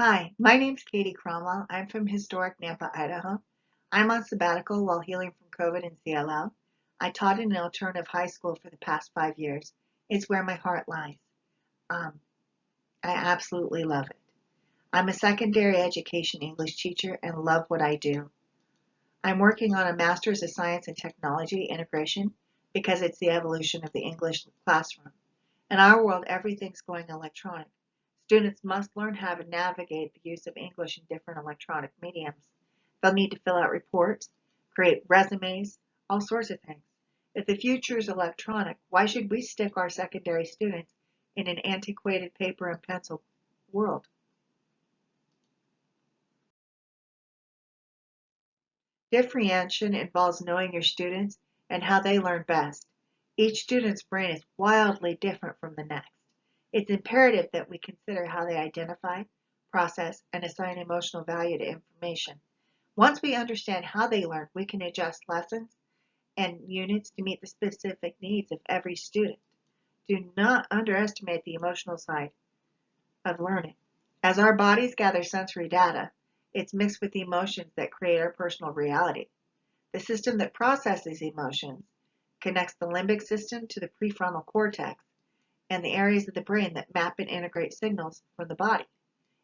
Hi, my name's Kathaleen Cromwell. I'm from historic Nampa, Idaho. I'm on sabbatical while healing from COVID and CLL. I taught in an alternative high school for the past 5 years. It's where my heart lies. Um, I absolutely love it. I'm a secondary education English teacher and love what I do. I'm working on a Master's of Science and Technology integration because it's the evolution of the English classroom. In our world, everything's going electronic. Students must learn how to navigate the use of English in different electronic mediums. They'll need to fill out reports, create resumes, all sorts of things. If the future is electronic, why should we stick our secondary students in an antiquated paper and pencil world? Differentiation involves knowing your students and how they learn best. Each student's brain is wildly different from the next. It's imperative that we consider how they identify, process, and assign emotional value to information. Once we understand how they learn, we can adjust lessons and units to meet the specific needs of every student. Do not underestimate the emotional side of learning. As our bodies gather sensory data, it's mixed with the emotions that create our personal reality. The system that processes emotions connects the limbic system to the prefrontal cortex and the areas of the brain that map and integrate signals from the body.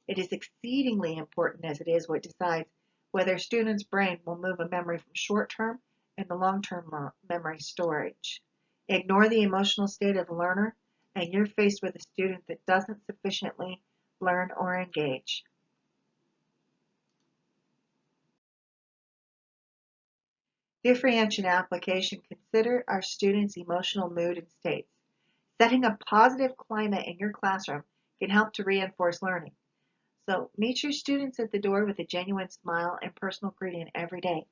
It is exceedingly important as it is what decides whether a student's brain will move a memory from short-term into long-term memory storage. Ignore the emotional state of the learner, and you're faced with a student that doesn't sufficiently learn or engage. Differentiation application: consider our students' emotional mood and states. Setting a positive climate in your classroom can help to reinforce learning. So meet your students at the door with a genuine smile and personal greeting every day.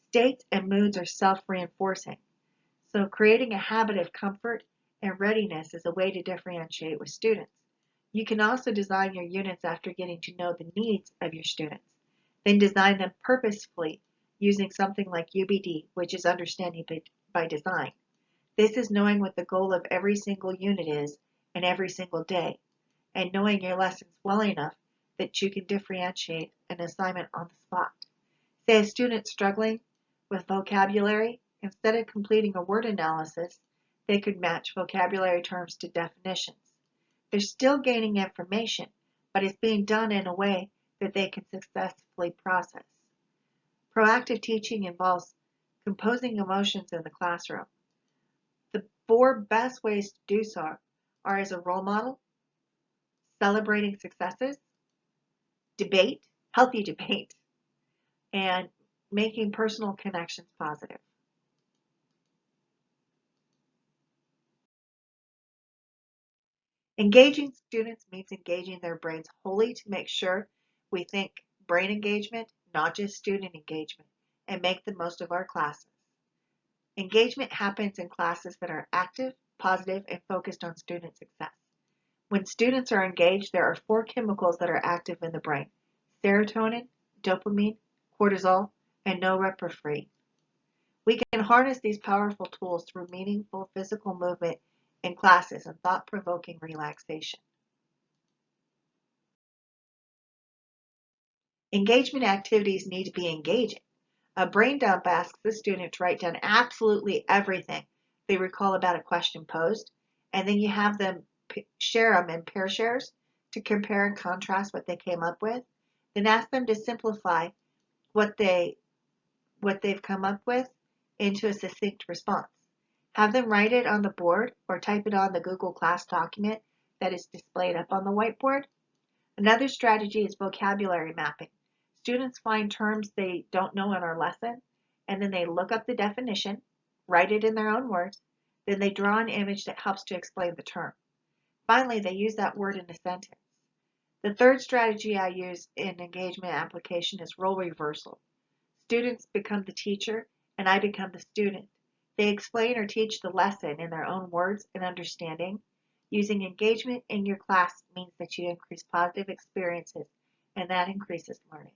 States and moods are self-reinforcing. So creating a habit of comfort and readiness is a way to differentiate with students. You can also design your units after getting to know the needs of your students. Then design them purposefully using something like UBD, which is understanding by design. This is knowing what the goal of every single unit is and every single day, and knowing your lessons well enough that you can differentiate an assignment on the spot. Say a student struggling with vocabulary, instead of completing a word analysis, they could match vocabulary terms to definitions. They're still gaining information, but it's being done in a way that they can successfully process. Proactive teaching involves composing emotions in the classroom. The 4 best ways to do so are as a role model, celebrating successes, debate, healthy debate, and making personal connections positive. Engaging students means engaging their brains wholly to make sure we think brain engagement, not just student engagement, and make the most of our classes. Engagement happens in classes that are active, positive, and focused on student success. When students are engaged, there are 4 chemicals that are active in the brain: serotonin, dopamine, cortisol, and norepinephrine. We can harness these powerful tools through meaningful physical movement in classes and thought-provoking relaxation. Engagement activities need to be engaging. A brain dump asks the student to write down absolutely everything they recall about a question posed, and then you have them share them in pair shares to compare and contrast what they came up with. Then ask them to simplify what they've come up with into a succinct response. Have them write it on the board or type it on the Google Class document that is displayed up on the whiteboard. Another strategy is vocabulary mapping. Students find terms they don't know in our lesson, and then they look up the definition, write it in their own words, then they draw an image that helps to explain the term. Finally, they use that word in a sentence. The third strategy I use in engagement application is role reversal. Students become the teacher, and I become the student. They explain or teach the lesson in their own words and understanding. Using engagement in your class means that you increase positive experiences, and that increases learning.